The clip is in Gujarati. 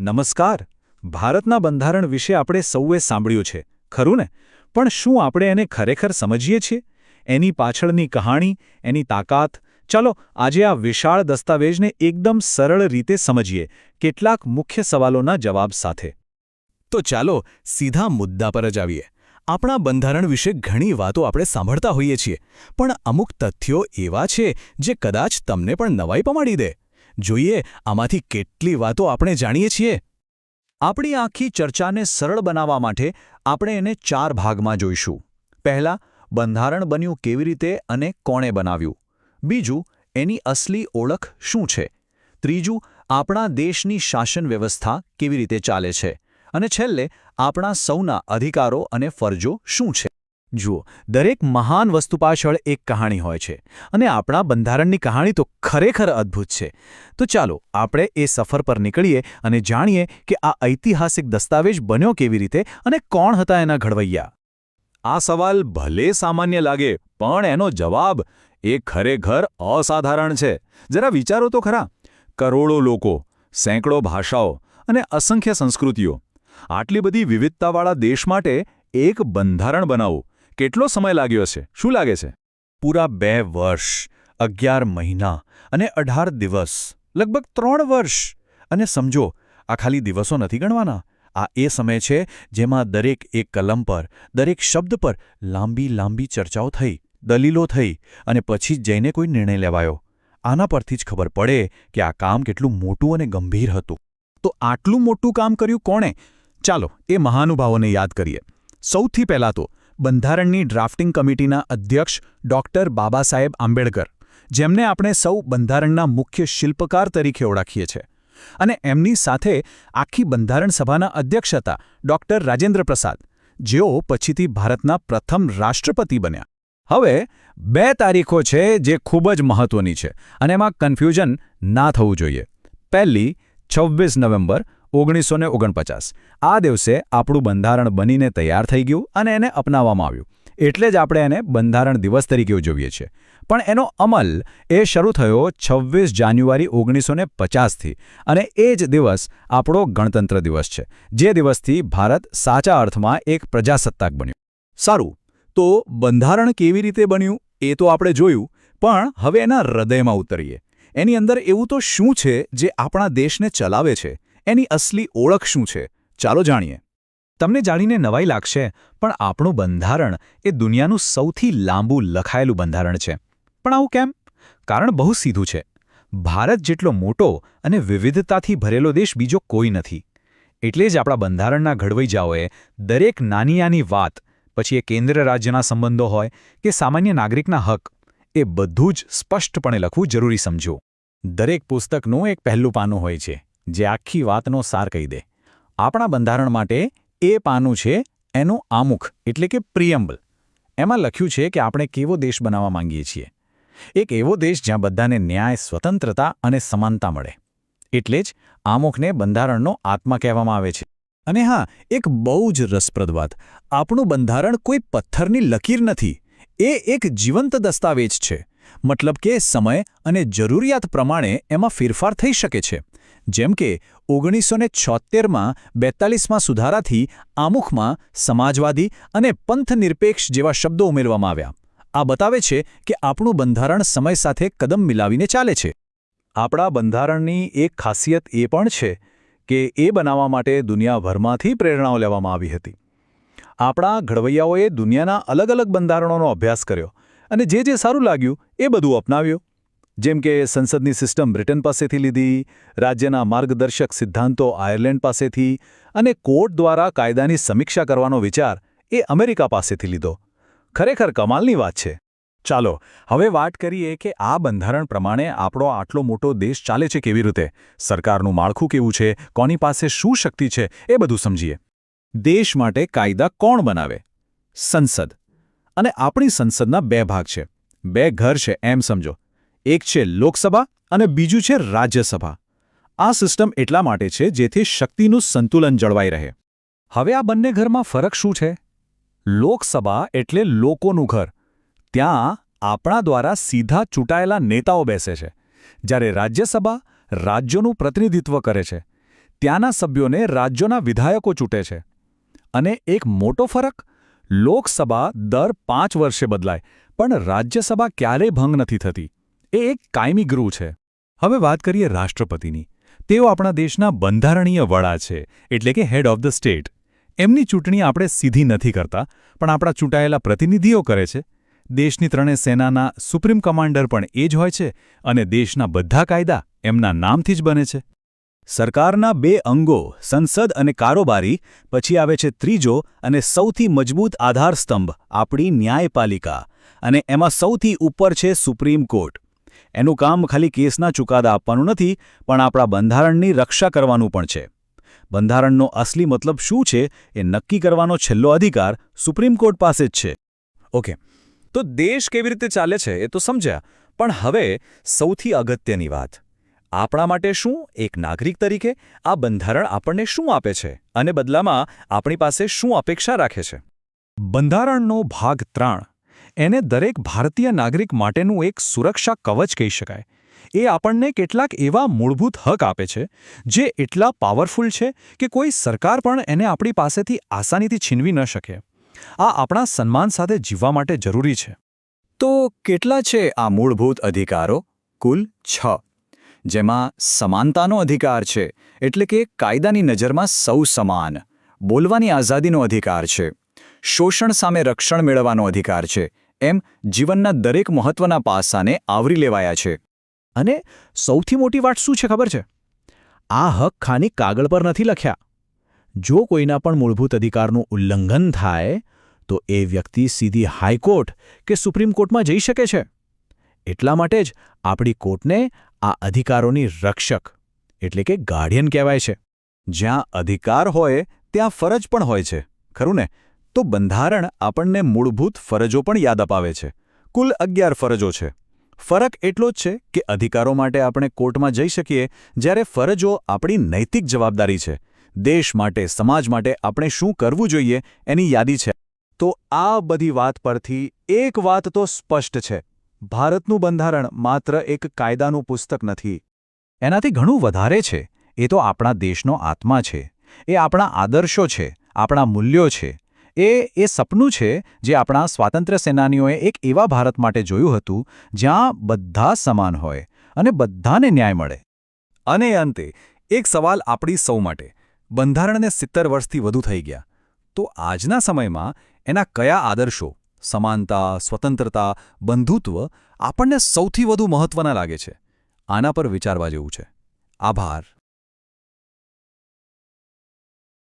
નમસ્કાર. ભારતના બંધારણ વિશે આપણે સૌએ સાંભળ્યું છે, ખરું ને? પણ શું આપણે એને ખરેખર સમજીએ છીએ? એની પાછળની કહાણી, એની તાકાત. ચાલો આજે આ વિશાળ દસ્તાવેજને એકદમ સરળ રીતે સમજીએ, કેટલાક મુખ્ય સવાલોના જવાબ સાથે. તો ચાલો સીધા મુદ્દા પર જ આવીએ. આપણા બંધારણ વિશે ઘણી વાતો આપણે સાંભળતા હોઈએ છીએ, પણ અમુક તથ્યો એવા છે જે કદાચ તમને પણ નવાઈ પમાડી દે. જોઈએ આમાંથી કેટલી વાતો આપણે જાણીએ છીએ. આપણી આખી ચર્ચાને સરળ બનાવવા માટે આપણે એને 4 ભાગમાં જોઈશું. પહેલા, બંધારણ બન્યું કેવી રીતે અને કોણે બનાવ્યું. બીજું, એની અસલી ઓળખ શું છે. ત્રીજું, આપણા દેશની શાસન વ્યવસ્થા કેવી રીતે ચાલે છે. અને છેલ્લે, આપણા સૌના અધિકારો અને ફરજો શું છે. જુઓ, દરેક મહાન વસ્તુ પાછળ એક કહાણી હોય છે, અને આપણા બંધારણની કહાણી તો ખરેખર અદ્ભુત છે. તો ચાલો આપણે એ સફર પર નીકળીએ અને જાણીએ કે આ ઐતિહાસિક દસ્તાવેજ બન્યો કેવી રીતે અને કોણ હતા એના ઘડવૈયા. આ સવાલ ભલે સામાન્ય લાગે, પણ એનો જવાબ એ ખરેખર અસાધારણ છે. જરા વિચારો તો ખરા. કરોડો લોકો, સેંકડો ભાષાઓ અને અસંખ્ય સંસ્કૃતિઓ. આટલી બધી વિવિધતાવાળા દેશ માટે એક બંધારણ બનાવવું કેટલો સમય લાગ્યો છે? શું લાગે છે? પૂરા 2 વર્ષ, 11 મહિના અને 18 દિવસ, લગભગ 3 વર્ષ. અને સમજો, આ ખાલી દિવસો નથી ગણવાના. આ એ સમય છે જેમાં દરેક એક કલમ પર, દરેક શબ્દ પર લાંબી લાંબી ચર્ચાઓ થઈ, દલીલો થઈ, અને પછી જઈને કોઈ નિર્ણય લેવાયો. આના પરથી જ ખબર પડે કે આ કામ કેટલું મોટું અને ગંભીર હતું. તો આટલું મોટું કામ કર્યું કોણે? ચાલો એ મહાનુભાવોને યાદ કરીએ. સૌથી પહેલાં તો બંધારણની ડ્રાફ્ટિંગ કમિટીના અધ્યક્ષ ડૉક્ટર બાબા સાહેબ આંબેડકર, જેમને આપણે સૌ બંધારણના મુખ્ય શિલ્પકાર તરીકે ઓળખીએ છીએ. અને એમની સાથે આખી બંધારણ સભાના અધ્યક્ષ હતા ડૉક્ટર રાજેન્દ્ર પ્રસાદ, જેઓ પછીથી ભારતના પ્રથમ રાષ્ટ્રપતિ બન્યા. હવે 2 તારીખો છે જે ખૂબ જ મહત્વની છે, અને એમાં કન્ફ્યુઝન ના થવું જોઈએ. પહેલી, 26 નવેમ્બર 1949. આ દિવસે આપણું બંધારણ બનીને તૈયાર થઈ ગયું અને એને અપનાવવામાં આવ્યું. એટલે જ આપણે એને બંધારણ દિવસ તરીકે ઉજવીએ છીએ. પણ એનો અમલ શરૂ થયો 26 જાન્યુઆરી 1950થી, અને એ જ દિવસ આપણો ગણતંત્ર દિવસ છે, જે દિવસથી ભારત સાચા અર્થમાં એક પ્રજાસત્તાક બન્યું. સારું, તો બંધારણ કેવી રીતે બન્યું એ તો આપણે જોયું, પણ હવે એના હૃદયમાં ઉતરીએ. એની અંદર એવું તો શું છે જે આપણા દેશને ચલાવે છે? એની અસલી ઓળખ શું છે? ચાલો જાણીએ. તમને જાણીને નવાઈ લાગશે, પણ આપણું બંધારણ એ દુનિયાનું સૌથી લાંબુ લખાયેલું બંધારણ છે. પણ આવું કેમ? કારણ બહુ સીધું છે. ભારત જેટલો મોટો અને વિવિધતાથી ભરેલો દેશ બીજો કોઈ નથી. એટલે જ આપણા બંધારણના ઘડવૈયાઓએ દરેક નાની નાની વાત, પછી એ કેન્દ્ર રાજ્યના સંબંધો હોય કે સામાન્ય નાગરિકના હક, એ બધું જ સ્પષ્ટપણે લખવું જરૂરી સમજ્યું. દરેક પુસ્તકનું એક પહેલું પાનું હોય છે જે આખી વાતનો સાર કહી દે. આપણા બંધારણ માટે એ પાનું છે એનું આમુખ, એટલે કે પ્રિએમ્બલ. એમાં લખ્યું છે કે આપણે કેવો દેશ બનાવવા માંગીએ છીએ. એક એવો દેશ જ્યાં બધાને ન્યાય, સ્વતંત્રતા અને સમાનતા મળે. એટલે જ આમુખને બંધારણનો આત્મા કહેવામાં આવે છે. અને હા, એક બહુ જ રસપ્રદ વાત, આપણું બંધારણ કોઈ પથ્થરની લકીર નથી. એ એક જીવંત દસ્તાવેજ છે. મતલબ કે સમય અને જરૂરિયાત પ્રમાણે એમાં ફેરફાર થઈ શકે છે. જેમ કે 1976માં 42માં સુધારાથી આમુખમાં સમાજવાદી અને પંથનિરપેક્ષ જેવા શબ્દો ઉમેરવામાં આવ્યા. આ બતાવે છે કે આપણું બંધારણ સમય સાથે કદમ મિલાવીને ચાલે છે. આપણા બંધારણની એક ખાસિયત એ પણ છે કે એ બનાવવા માટે દુનિયાભરમાંથી પ્રેરણાઓ લેવામાં આવી હતી. આપણા ઘડવૈયાઓએ દુનિયાના અલગ અલગ બંધારણોનો અભ્યાસ કર્યો અને જે સારું લાગ્યું એ બધું અપનાવ્યું. જેમ કે સંસદની સિસ્ટમ બ્રિટન પાસેથી લીધી, રાજ્યના માર્ગદર્શક સિદ્ધાંતો આયર્લેન્ડ પાસેથી, અને કોર્ટ દ્વારા કાયદાની સમીક્ષા કરવાનો વિચાર એ અમેરિકા પાસેથી લીધો. ખરેખર કમાલની વાત છે. ચાલો હવે વાત કરીએ કે આ બંધારણ પ્રમાણે આપણો આટલો મોટો દેશ ચાલે છે કેવી રીતે, સરકારનું માળખું કેવું છે, કોની પાસે શું શક્તિ છે, એ બધું સમજીએ. દેશ માટે કાયદા કોણ બનાવે? સંસદ. અને આપણી સંસદના 2 ભાગ છે, 2 ઘર છે એમ સમજો. એક છે લોકસભા અને બીજું છે રાજ્યસભા. આ સિસ્ટમ એટલા માટે છે જેથી શક્તિનું સંતુલન જળવાઈ રહે. હવે આ બંને ઘરમાં ફરક શું છે? લોકસભા એટલે લોકોનું ઘર. ત્યાં આપણા દ્વારા સીધા ચૂંટાયેલા નેતાઓ બેસે છે. જ્યારે રાજ્યસભા રાજ્યોનું પ્રતિનિધિત્વ કરે છે. ત્યાંના સભ્યોને રાજ્યોના વિધાયકો ચૂંટે છે. અને એક મોટો ફરક, લોકસભા દર 5 વર્ષે બદલાય, પણ રાજ્યસભા ક્યારેય ભંગ નથી થતી. એ એક કાયમી ગૃહ છે. હવે વાત કરીએ રાષ્ટ્રપતિની. તેઓ આપણા દેશના બંધારણીય વડા છે, એટલે કે હેડ ઓફ ધ સ્ટેટ. એમની ચૂંટણી આપણે સીધી નથી કરતા, પણ આપણા ચૂંટાયેલા પ્રતિનિધિઓ કરે છે. દેશની ત્રણેય સેનાના સુપ્રીમ કમાન્ડર પણ એ જ હોય છે, અને દેશના બધા કાયદા એમના નામથી જ બને છે. સરકારના 2 અંગો, સંસદ અને કારોબારી, પછી આવે છે ત્રીજો અને સૌથી મજબૂત આધારસ્તંભ, આપણી ન્યાયપાલિકા. અને એમાં સૌથી ઉપર છે સુપ્રીમ કોર્ટ. એનું કામ ખાલી કેસના ચુકાદા આપવાનું નથી, પણ આપણા બંધારણની રક્ષા કરવાનું પણ છે. બંધારણનો અસલી મતલબ શું છે એ નક્કી કરવાનો છેલ્લો અધિકાર સુપ્રીમ કોર્ટ પાસે જ છે. ઓકે, તો દેશ કેવી રીતે ચાલે છે એ તો સમજ્યા, પણ હવે સૌથી અગત્યની વાત. આપણા માટે શું, એક નાગરિક તરીકે આ બંધારણ આપણને શું આપે છે અને બદલામાં આપણી પાસે શું અપેક્ષા રાખે છે? બંધારણનો ભાગ 3, એને દરેક ભારતીય નાગરિક માટેનું એક સુરક્ષા કવચ કહી શકાય. એ આપણને કેટલાક એવા મૂળભૂત હક આપે છે જે એટલા પાવરફુલ છે કે કોઈ સરકાર પણ એને આપણી પાસેથી આસાનીથી છીનવી ન શકે. આ આપણા સન્માન સાથે જીવવા માટે જરૂરી છે. તો કેટલા છે આ મૂળભૂત અધિકારો? કુલ 6. જેમાં સમાનતાનો અધિકાર છે, એટલે કે કાયદાની નજરમાં સૌ સમાન. બોલવાની આઝાદીનો અધિકાર છે. શોષણ સામે રક્ષણ મેળવવાનો અધિકાર છે. એમ જીવનના દરેક મહત્વના પાસાને આવરી લેવાયા છે. અને સૌથી મોટી વાત શું છે ખબર છે? આ હક ખાલી કાગળ પર નથી લખ્યા. જો કોઈના પણ મૂળભૂત અધિકારનું ઉલ્લંઘન થાય તો એ વ્યક્તિ સીધી હાઈકોર્ટ કે સુપ્રીમ કોર્ટમાં જઈ શકે છે. એટલા માટે જ આપણી કોર્ટને આ અધિકારોની રક્ષક એટલે કે ગાર્ડિયન કહેવાય છે. જ્યાં અધિકાર હોય ત્યાં ફરજ પણ હોય છે, ખરું ને? તો બંધારણ આપણને મૂળભૂત ફરજો પણ યાદ અપાવે છે. કુલ 11 ફરજો છે. ફરક એટલો જ છે કે અધિકારો માટે આપણે કોર્ટમાં જઈ શકીએ, જ્યારે ફરજો આપણી નૈતિક જવાબદારી છે. દેશ માટે, સમાજ માટે આપણે શું કરવું જોઈએ એની યાદી છે. તો આ બધી વાત પરથી એક વાત તો સ્પષ્ટ છે. ભારતનું બંધારણ માત્ર એક કાયદાનું પુસ્તક નથી. એનાથી ઘણું વધારે છે. એ તો આપણા દેશનો આત્મા છે. એ આપણા આદર્શો છે, આપણા મૂલ્યો છે. એ સપનું છે જે આપણા સ્વાતંત્ર્ય સેનાનીઓએ એક એવા ભારત માટે જોયું હતું જ્યાં બધા સમાન હોય અને બધાને ન્યાય મળે. અને અંતે એક સવાલ આપણી સૌ માટે. બંધારણને 70 વર્ષથી વધુ થઈ ગયા. તો આજના સમયમાં એના કયા આદર્શો, સમાનતા, સ્વતંત્રતા, બંધુત્વ આપણને સૌથી વધુ મહત્વના લાગે છે? આના પર વિચારવા જેવું છે. આભાર.